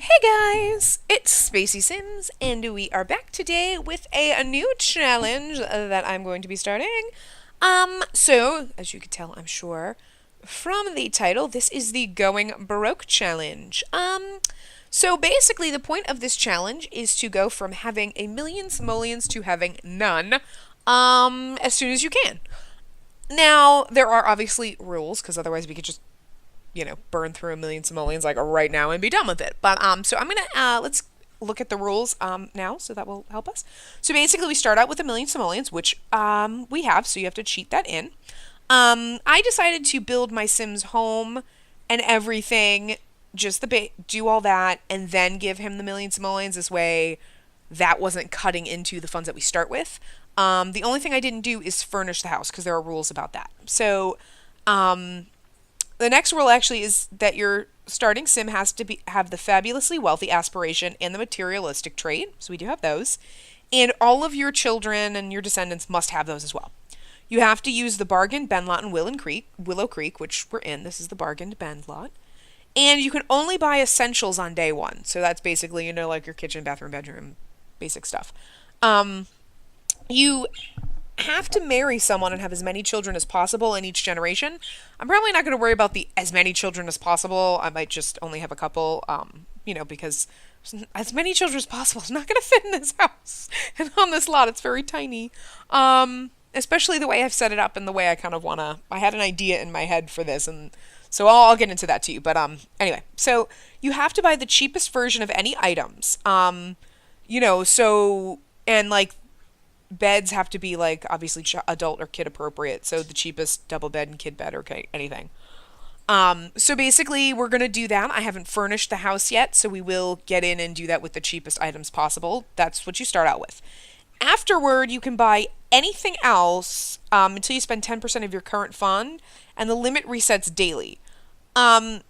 Hey guys, it's Spacey Sims, and we are back today with a new challenge that I'm going to be starting. So, as you can tell, I'm sure, from the title, this is the Going Broke Challenge. So basically the point of this challenge is to go from having a million simoleons to having none, as soon as you can. Now, there are obviously rules, because otherwise we could just burn through a million simoleons like right now and be done with it. But so I'm gonna let's look at the rules now, so that will help us. So basically, we start out with a million simoleons, which we have, so you have to cheat that in. I decided to build my Sims home and everything, just do all that, and then give him the million simoleons. This way, that wasn't cutting into the funds that we start with. The only thing I didn't do is furnish the house because there are rules about that. So, the next rule actually is that your starting sim has to have the fabulously wealthy aspiration and the materialistic trait. So we do have those. And all of your children and your descendants must have those as well. You have to use the bargained bend lot in Willow Creek, which we're in. This is the bargained bend lot. And you can only buy essentials on day one. So that's basically, like your kitchen, bathroom, bedroom, basic stuff. You have to marry someone and have as many children as possible in each generation. I'm probably not going to worry about the as many children as possible. I might just only have a couple, because as many children as possible is not going to fit in this house. And on this lot, it's very tiny. Especially the way I've set it up and the way I kind of want to... I had an idea in my head for this, and so I'll get into that too. But anyway, so you have to buy the cheapest version of any items. And like beds have to be like obviously adult or kid appropriate, so the cheapest double bed and kid bed or anything. So basically we're gonna do that. I haven't furnished the house yet, so we will get in and do that with the cheapest items possible. That's what you start out with. Afterward, you can buy anything else until you spend 10% of your current fund, and the limit resets daily. I'm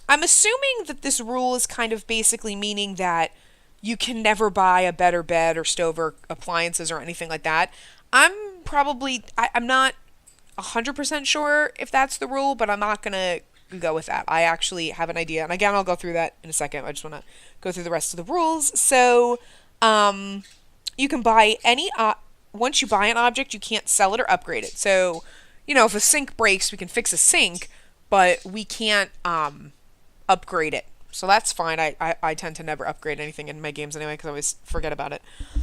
assuming that this rule is kind of basically meaning that you can never buy a better bed or stove or appliances or anything like that. I'm not 100% sure if that's the rule, but I'm not going to go with that. I actually have an idea. And again, I'll go through that in a second. I just want to go through the rest of the rules. So, you can buy once you buy an object, you can't sell it or upgrade it. So, if a sink breaks, we can fix a sink, but we can't, upgrade it. So that's fine. I tend to never upgrade anything in my games anyway because I always forget about it.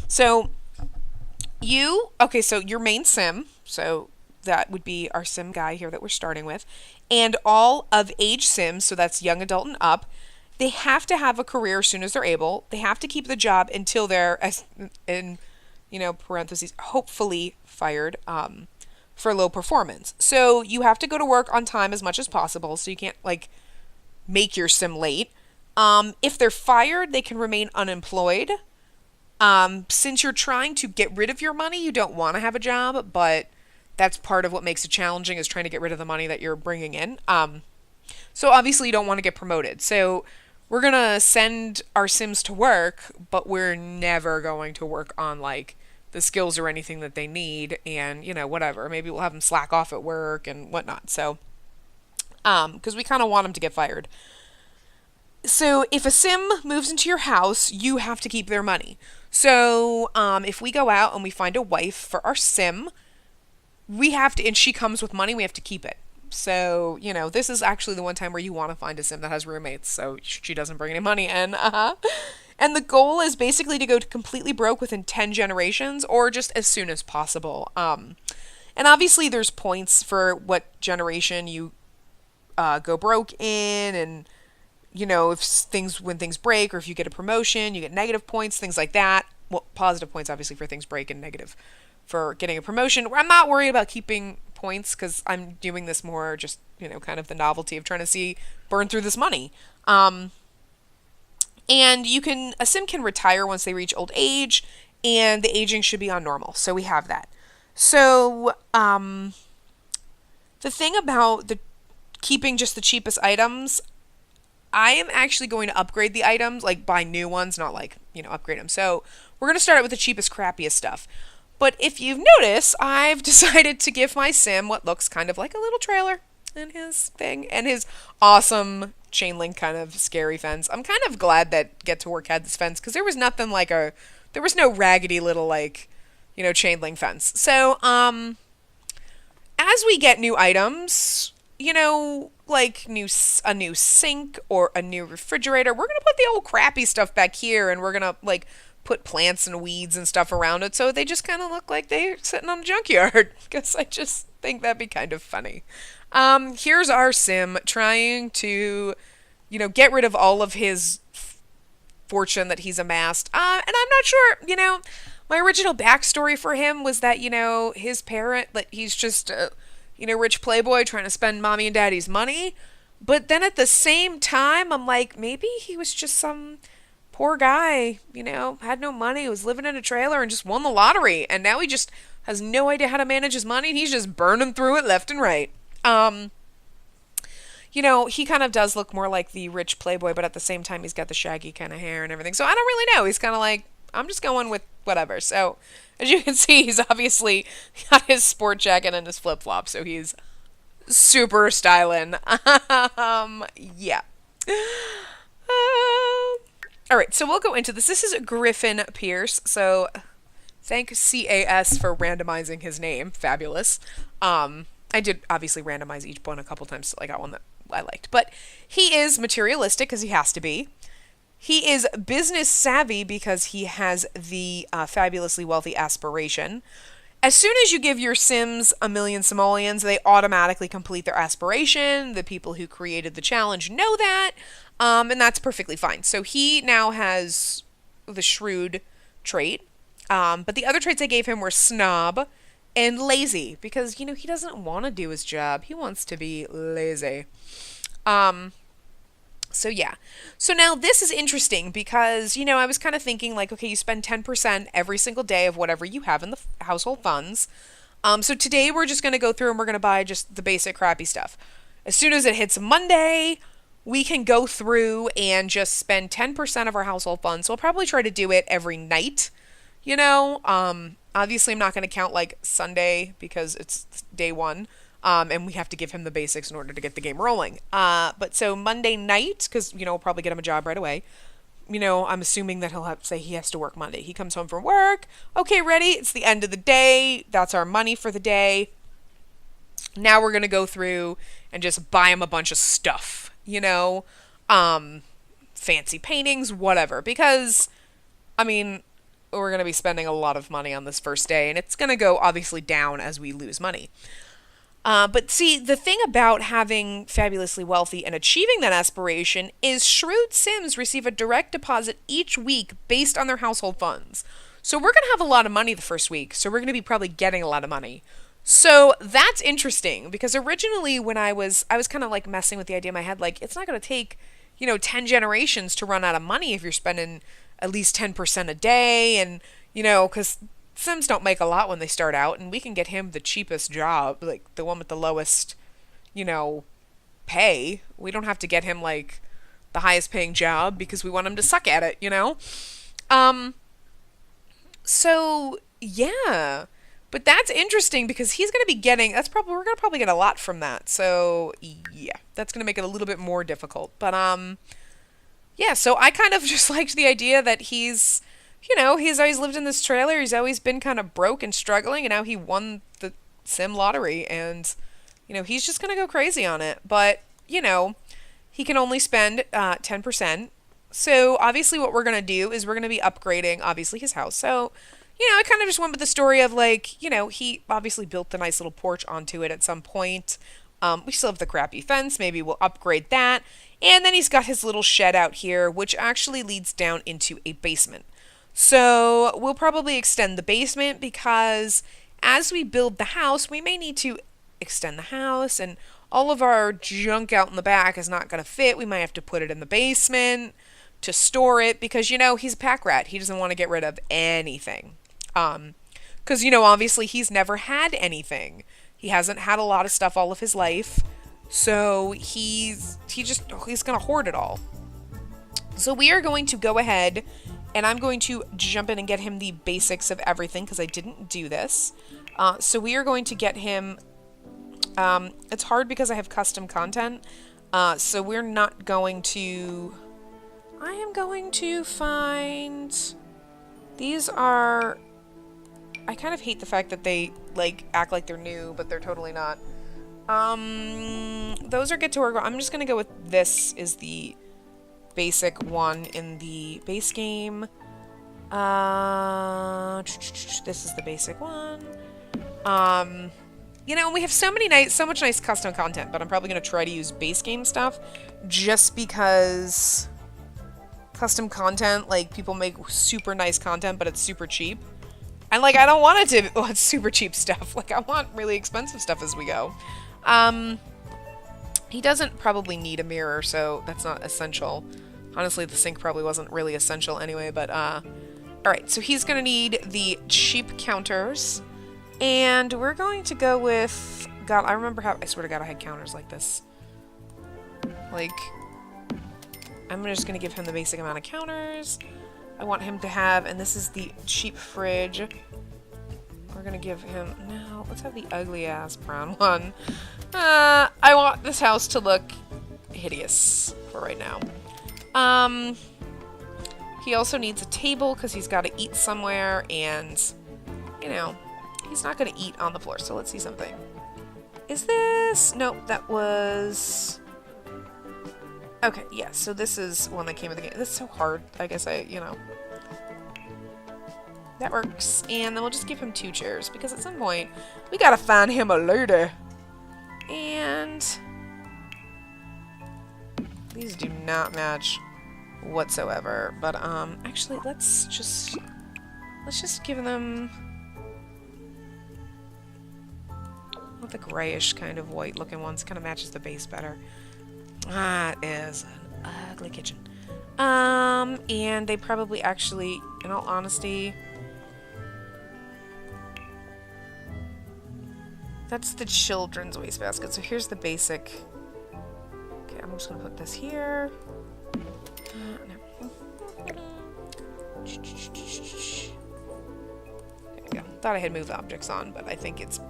So so your main sim, so that would be our sim guy here that we're starting with, and all of age sims, so that's young adult and up, they have to have a career as soon as they're able. They have to keep the job until they're, in parentheses, hopefully fired for low performance. So you have to go to work on time as much as possible, so you can't make your sim late. If they're fired, they can remain unemployed. Since you're trying to get rid of your money, you don't want to have a job, but that's part of what makes it challenging, is trying to get rid of the money that you're bringing in. So obviously you don't want to get promoted. So we're going to send our Sims to work, but we're never going to work on the skills or anything that they need, and whatever. Maybe we'll have them slack off at work and whatnot. So, because we kind of want them to get fired. So if a sim moves into your house, you have to keep their money. So if we go out and we find a wife for our sim, we have to, and she comes with money, we have to keep it. So, this is actually the one time where you want to find a sim that has roommates, so she doesn't bring any money in. And the goal is basically to go to completely broke within 10 generations, or just as soon as possible. And obviously there's points for what generation you go broke in, and when things break, or if you get a promotion, you get negative points, things like that. Well, positive points obviously for things break, and negative for getting a promotion. I'm not worried about keeping points because I'm doing this more just, kind of the novelty of trying to burn through this money. And a sim can retire once they reach old age, and the aging should be on normal. So we have that. So, the thing about keeping just the cheapest items, I am actually going to upgrade the items, buy new ones, not upgrade them. So we're going to start out with the cheapest, crappiest stuff. But if you've noticed, I've decided to give my sim what looks kind of like a little trailer. and his thing and his awesome chain link kind of scary fence. I'm kind of glad that Get to Work had this fence because there was nothing like there was no raggedy little like, chain link fence. So, as we get new items, like a new sink or a new refrigerator, we're gonna put the old crappy stuff back here, and we're gonna like put plants and weeds and stuff around it so they just kind of look like they're sitting on a junkyard. Because I just think that'd be kind of funny. Here's our sim trying to, get rid of all of his fortune that he's amassed. And I'm not sure, my original backstory for him was that, his parent, that he's just a, rich playboy trying to spend mommy and daddy's money. But then at the same time, I'm like, maybe he was just some poor guy, had no money, was living in a trailer and just won the lottery. And now he just has no idea how to manage his money and he's just burning through it left and right. He kind of does look more like the rich playboy, but at the same time, he's got the shaggy kind of hair and everything. So I don't really know. He's kind of like, I'm just going with whatever. So as you can see, he's obviously got his sport jacket and his flip flops. So he's super styling. Yeah. All right. So we'll go into this. This is Griffin Pierce. So thank CAS for randomizing his name. Fabulous. I did obviously randomize each one a couple times so I got one that I liked. But he is materialistic because he has to be. He is business savvy because he has the fabulously wealthy aspiration. As soon as you give your Sims a million simoleons, they automatically complete their aspiration. The people who created the challenge know that, and that's perfectly fine. So he now has the shrewd trait. But the other traits I gave him were snob and lazy because, he doesn't want to do his job. He wants to be lazy. So yeah. So now this is interesting because, I was kind of thinking like, okay, you spend 10% every single day of whatever you have in the household funds. So today we're just going to go through and we're going to buy just the basic crappy stuff. As soon as it hits Monday, we can go through and just spend 10% of our household funds. So I'll probably try to do it every night, Obviously, I'm not going to count like Sunday because it's day one, and we have to give him the basics in order to get the game rolling. But so Monday night, because we'll probably get him a job right away. I'm assuming that he'll have to say he has to work Monday. He comes home from work. Okay, ready? It's the end of the day. That's our money for the day. Now we're going to go through and just buy him a bunch of stuff. Fancy paintings, whatever. Because, we're going to be spending a lot of money on this first day, and it's going to go obviously down as we lose money. But see, the thing about having fabulously wealthy and achieving that aspiration is shrewd Sims receive a direct deposit each week based on their household funds. So we're going to have a lot of money the first week, so we're going to be probably getting a lot of money. So that's interesting, because originally when I was kind of like messing with the idea in my head, like, it's not going to take, 10 generations to run out of money if you're spending at least 10% a day, and, because Sims don't make a lot when they start out, and we can get him the cheapest job, like the one with the lowest, pay. We don't have to get him, like, the highest paying job because we want him to suck at it, So, yeah. But that's interesting because he's going to be getting, we're going to probably get a lot from that. So, yeah, that's going to make it a little bit more difficult. But, yeah, so I kind of just liked the idea that he's always lived in this trailer. He's always been kind of broke and struggling, and now he won the Sim lottery, and, he's just going to go crazy on it. But, he can only spend 10%. So, obviously, what we're going to do is we're going to be upgrading, obviously, his house. So, I kind of just went with the story of, like, he obviously built a nice little porch onto it at some point. We still have the crappy fence. Maybe we'll upgrade that. And then he's got his little shed out here, which actually leads down into a basement. So we'll probably extend the basement because as we build the house, we may need to extend the house, and all of our junk out in the back is not going to fit. We might have to put it in the basement to store it because, he's a pack rat. He doesn't want to get rid of anything. Because, obviously he's never had anything. He hasn't had a lot of stuff all of his life. So he's going to hoard it all. So we are going to go ahead and I'm going to jump in and get him the basics of everything because I didn't do this. So we are going to get him It's hard because I have custom content, so we're not going to... I am going to find... These are... I kind of hate the fact that they, like, act like they're new, but they're totally not. Those are good to work with. I'm just gonna go with this is the basic one in the base game. This is the basic one. You know, we have so much nice custom content, but I'm probably gonna try to use base game stuff just because custom content, like, people make super nice content, but it's super cheap. And, like, I don't want it to want super cheap stuff. Like, I want really expensive stuff as we go. He doesn't probably need a mirror, so that's not essential. Honestly, the sink probably wasn't really essential anyway, but, alright, so he's gonna need the cheap counters. And we're going to go with... God, I remember how... I swear to God, I had counters like this. Like... I'm just gonna give him the basic amount of counters. I want him to have... And this is the cheap fridge. We're gonna give him... No, let's have the ugly-ass brown one. I want this house to look hideous for right now. He also needs a table because he's got to eat somewhere, and, you know, he's not going to eat on the floor, so let's see something. Is this... Nope, that was... Okay, yeah, so this is one that came with the game. This is so hard. I guess you know. That works. And then we'll just give him 2 chairs, because at some point, we gotta find him a lady. And... These do not match whatsoever. But, actually, let's just give them... Well, the grayish kind of white looking ones kind of matches the base better. Ah, it is an ugly kitchen. And they probably actually, in all honesty... That's the children's wastebasket. So here's the basic. Okay, I'm just gonna put this here. No. There we go. Thought I had moved objects on, but I think it's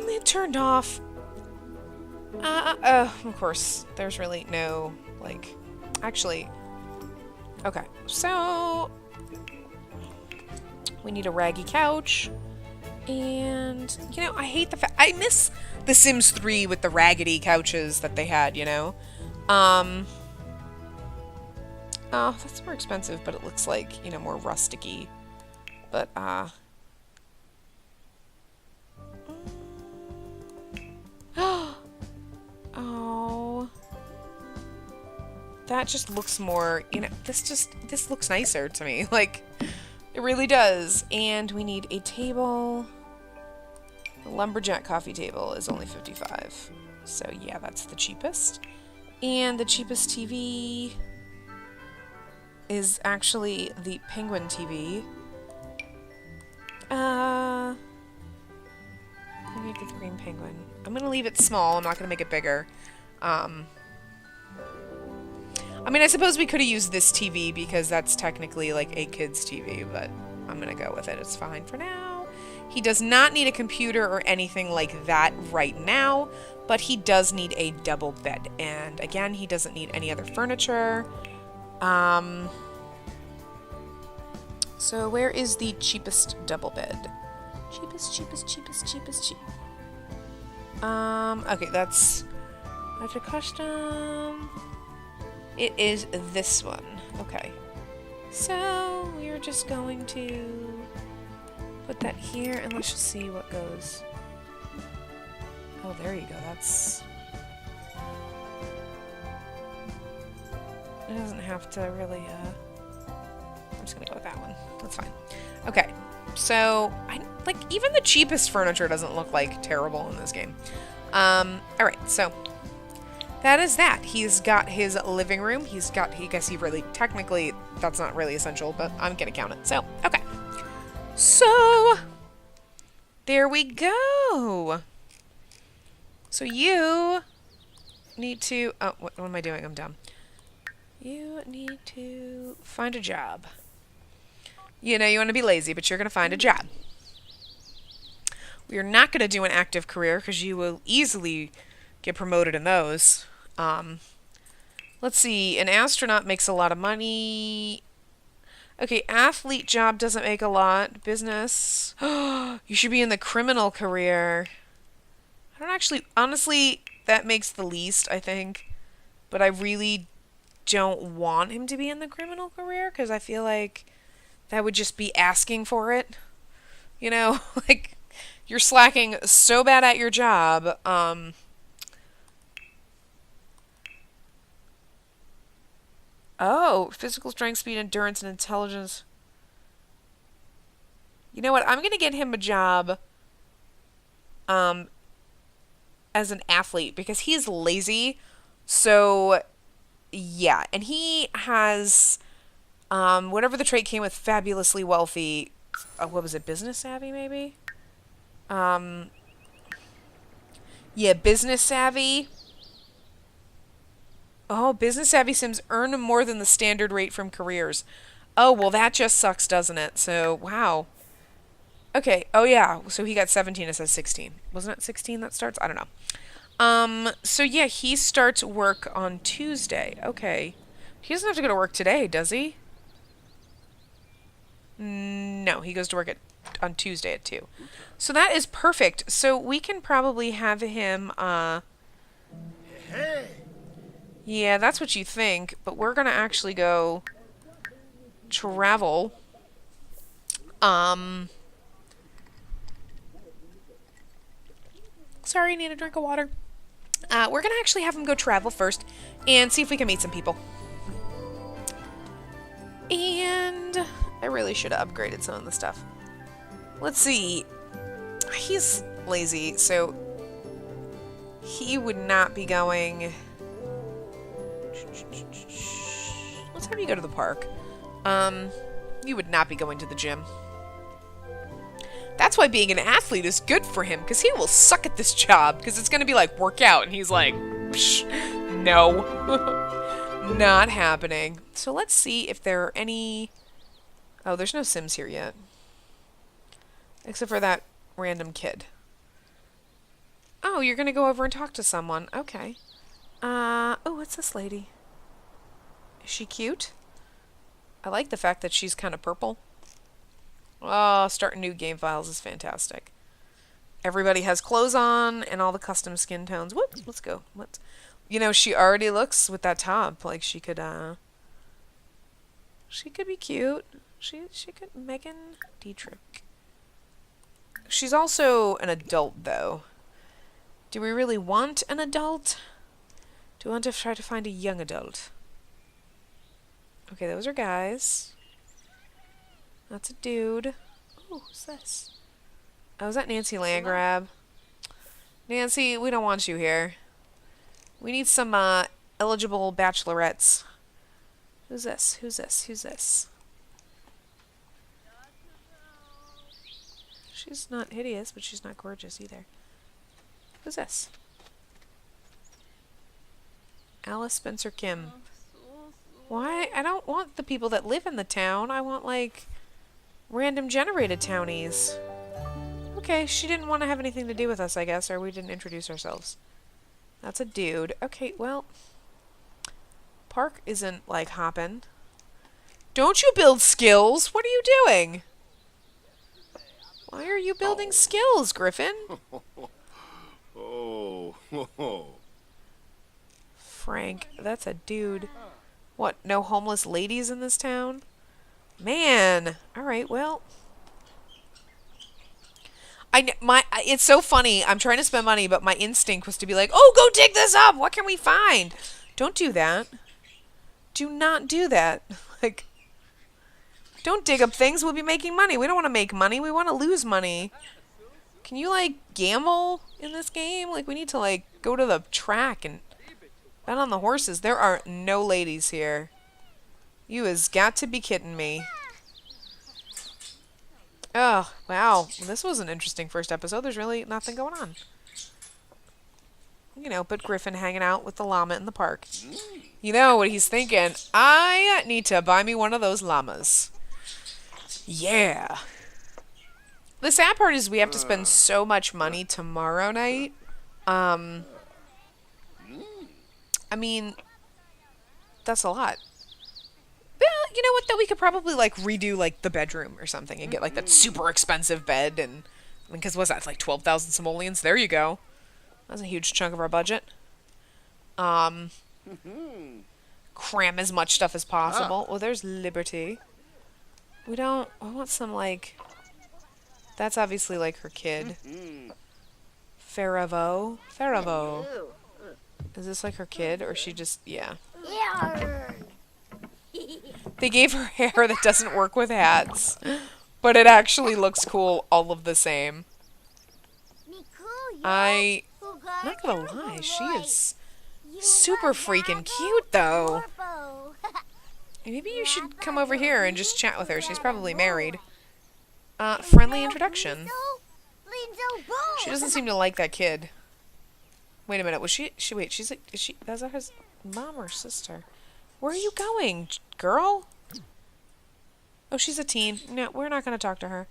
it turned off. Of course, there's really no, like, actually, okay, so we need a raggy couch. And, you know, I hate the fact... I miss The Sims 3 with the raggedy couches that they had, you know? Oh, that's more expensive, but it looks like, you know, more rusticy. But, oh. That just looks more, you know, this looks nicer to me. Like... It really does. And we need a table. The lumberjack coffee table is only $55. So yeah, that's the cheapest. And the cheapest TV is actually the Penguin TV. I'm gonna get the green penguin. I'm gonna leave it small. I'm not gonna make it bigger. I mean, I suppose we could have used this TV because that's technically like a kid's TV, but I'm gonna go with it. It's fine for now. He does not need a computer or anything like that right now, but he does need a double bed. And again, he doesn't need any other furniture. So where is the cheapest double bed? Cheapest. Okay, that's a custom. It is this one. Okay. So, we're just going to put that here, and let's just see what goes. Oh, there you go. That's... It doesn't have to really, I'm just gonna go with that one. That's fine. Okay. So, like, even the cheapest furniture doesn't look, like, terrible in this game. Alright, so... That is that. He's got his living room. I guess he really, technically, that's not really essential, but I'm gonna count it. So, okay. So, there we go. So you need to, oh, what am I doing? I'm dumb. You need to find a job. You know, you want to be lazy, but you're gonna find a job. We are not going to do an active career because you will easily get promoted in those. Um, let's see. An astronaut makes a lot of money. Okay, athlete job doesn't make a lot. Business. You should be in the criminal career. I don't actually, honestly, that makes the least, I think. But I really don't want him to be in the criminal career because I feel like that would just be asking for it. You know, like you're slacking so bad at your job. Oh, physical strength, speed, endurance, and intelligence. You know what? I'm gonna get him a job um as an athlete because he's lazy. So yeah, and he has whatever the trait came with fabulously wealthy. What was it? Business savvy, maybe? Um, yeah, business savvy. Oh, business savvy Sims earn more than the standard rate from careers. Oh, well, that just sucks, doesn't it? So, wow. Okay. Oh, yeah. So he got 17. It says 16. Wasn't it 16 that starts? I don't know. So yeah, he starts work on Tuesday. Okay. He doesn't have to go to work today, does he? No, he goes to work on Tuesday at 2. So that is perfect. So we can probably have him, yeah, that's what you think, but we're gonna actually go travel. Sorry, need a drink of water. We're gonna actually have him go travel first and see if we can meet some people. And I really should have upgraded some of the stuff. Let's see. He's lazy, so he would not be going. Let's have you go to the park. You would not be going to the gym. That's why being an athlete is good for him, because he will suck at this job, because it's going to be like workout, and he's like, no. Not happening. So let's see if there are any. Oh, there's no Sims here yet. Except for that random kid. Oh, you're going to go over and talk to someone. Okay. Oh, what's this lady? Is she cute? I like the fact that she's kind of purple. Oh, starting new game files is fantastic. Everybody has clothes on and all the custom skin tones. Whoops, let's go. Let's. You know, she already looks with that top like she could be cute. She could Megan Dietrich. She's also an adult though. Do we really want an adult? Do we want to try to find a young adult? Okay, those are guys. That's a dude. Oh, who's this? Oh, is that Nancy Landgrab? Nancy, we don't want you here. We need some eligible bachelorettes. Who's this? Who's this? Who's this? She's not hideous, but she's not gorgeous either. Who's this? Alice Spencer Kim. Why? I don't want the people that live in the town. I want, like, random generated townies. Okay, she didn't want to have anything to do with us, I guess, or we didn't introduce ourselves. That's a dude. Okay, well, Park isn't, like, hopping. Don't you build skills? What are you doing? Why are you building skills, Griffin? Frank, that's a dude. What, no homeless ladies in this town? Man. Alright, well. It's so funny. I'm trying to spend money, but my instinct was to be like, oh, go dig this up. What can we find? Don't do that. Do not do that. Like, don't dig up things. We'll be making money. We don't want to make money. We want to lose money. Can you, like, gamble in this game? Like, we need to, like, go to the track and bet on the horses. There are no ladies here. You has got to be kidding me. Oh, wow. Well, this was an interesting first episode. There's really nothing going on. You know, but Griffin hanging out with the llama in the park. You know what he's thinking? I need to buy me one of those llamas. Yeah. The sad part is we have to spend so much money tomorrow night. Um, I mean, that's a lot. Well, you know what, though? We could probably, like, redo, like, the bedroom or something and get, like, that super expensive bed and... I mean, because what's that? It's like 12,000 simoleons? There you go. That's a huge chunk of our budget. Um, cram as much stuff as possible. Well, there's Liberty. We don't... I want some, like... That's obviously, like, her kid. Faravo? Faravo. Is this, like, her kid? Or she just... Yeah. They gave her hair that doesn't work with hats. But it actually looks cool all of the same. I'm not gonna lie, she is super freaking cute, though. Maybe you should come over here and just chat with her. She's probably married. Friendly introduction. She doesn't seem to like that kid. Wait a minute, was wait, she's like, that's her mom or sister? Where are you going, girl? Oh, she's a teen. No, we're not gonna talk to her.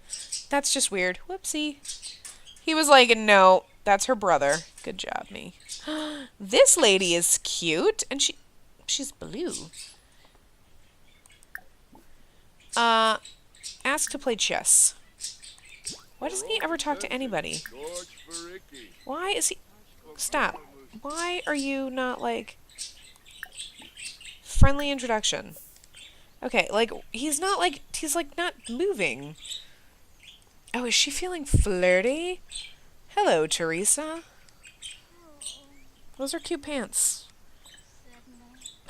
That's just weird. Whoopsie. He was like, no, that's her brother. Good job, me. This lady is cute, and she's blue. Ask to play chess. Why doesn't he ever talk to anybody? Why is he... Stop. Why are you not, like... Friendly introduction. Okay, like, he's not, like... He's, like, not moving. Oh, is she feeling flirty? Hello, Teresa. Those are cute pants.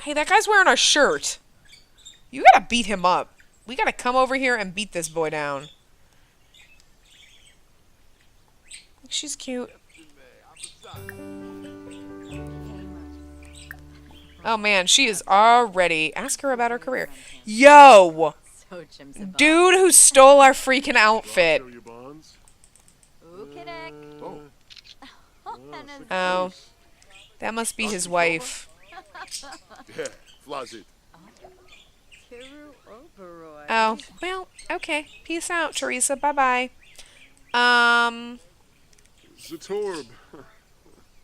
Hey, that guy's wearing a shirt. You gotta beat him up. We gotta come over here and beat this boy down. She's cute. Oh man, she is already... Ask her about her career. Yo! Dude who stole our freaking outfit. Oh. That must be his wife. Oh, well, okay. Peace out, Teresa. Bye-bye.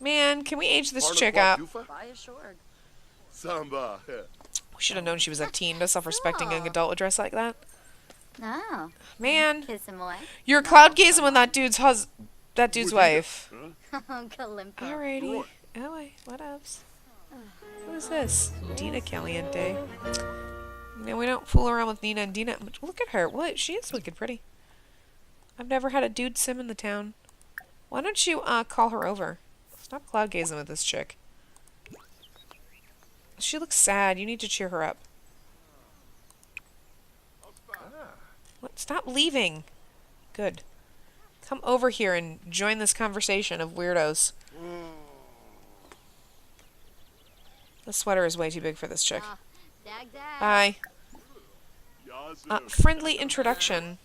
Man, can we age this chick up? We should have known she was a teen. No self-respecting young adult would dress like that. Oh. Man, you're cloud gazing with that dude's wife. Alrighty. Oh wait, what else? Who is this? Dina Caliente. You know, we don't fool around with Nina and Dina. Look at her. What? She is wicked pretty. I've never had a dude sim in the town. Why don't you call her over? Stop cloud gazing with this chick. She looks sad. You need to cheer her up. What? Stop leaving. Good. Come over here and join this conversation of weirdos. The sweater is way too big for this chick. Bye. Friendly introduction.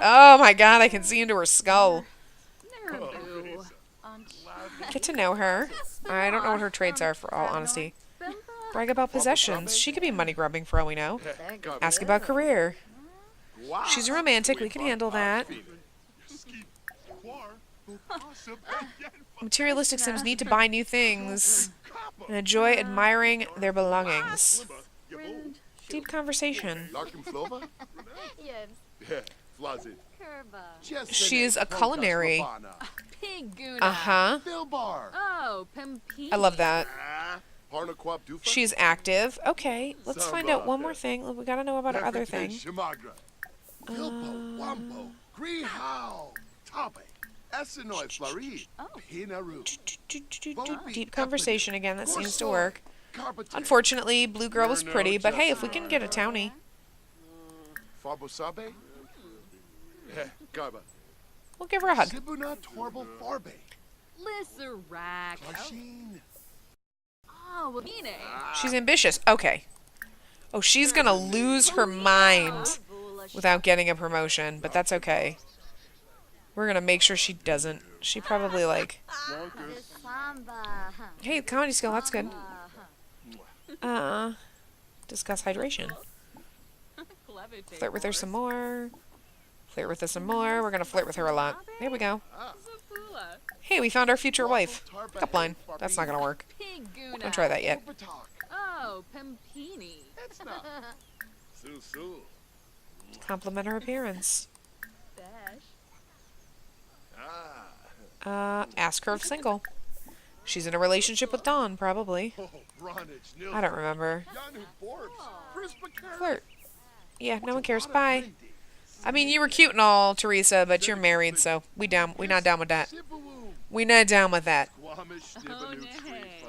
Oh my god, I can see into her skull. Get to know her. I don't know what her traits are, for all honesty. Brag about possessions. She could be money grubbing for all we know. Ask about career. She's romantic. We can handle that. Materialistic Sims need to buy new things and enjoy admiring their belongings. Deep conversation. She is a culinary. Uh-huh. I love that. She's active. Okay, let's find out one more thing. We gotta know about her other thing. Deep conversation again. That seems to work. Unfortunately, Blue Girl was pretty, but hey, if we can get a townie. We'll give her a hug. She's ambitious. Okay. Oh, she's gonna lose her mind without getting a promotion, but that's okay. We're gonna make sure she doesn't. She probably like... Hey, comedy skill, that's good. Discuss hydration. Flirt with her some more. Flirt with her some more. We're gonna flirt with her a lot. There we go. Hey, we found our future wife. Pickup line. That's not gonna work. Don't try that yet. Oh, Pimpini. Compliment her appearance. Ask her if single. She's in a relationship with Dawn, probably. I don't remember. Flirt. Yeah, no one cares. Bye. I mean, you were cute and all, Teresa, but you're married, so we not down with that. We not down with that. Oh, nay.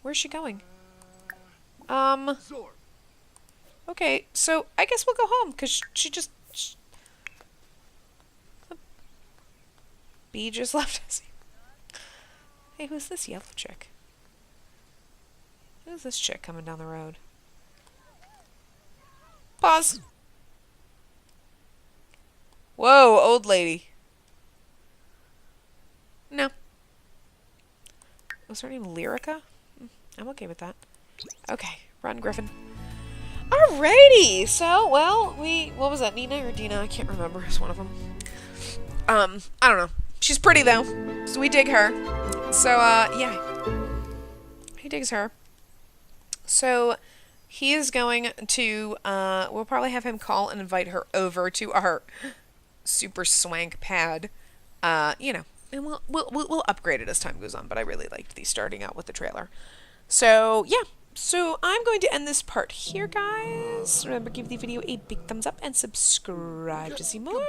Where's she going? Okay, so I guess we'll go home, because she just... Bee just left us. Hey, who's this yellow chick? Who's this chick coming down the road? Pause. Whoa, old lady. No. Was her name Lyrica? I'm okay with that. Okay, run, Griffin. Alrighty, so, well, what was that, Nina or Dina? I can't remember. It's one of them. I don't know. She's pretty, though, so we dig her. So, yeah. He digs her. So, he is going to, we'll probably have him call and invite her over to our super swank pad. You know, and we'll upgrade it as time goes on, but I really liked these starting out with the trailer. So, yeah. So, I'm going to end this part here, guys. Remember, give the video a big thumbs up and subscribe to see more.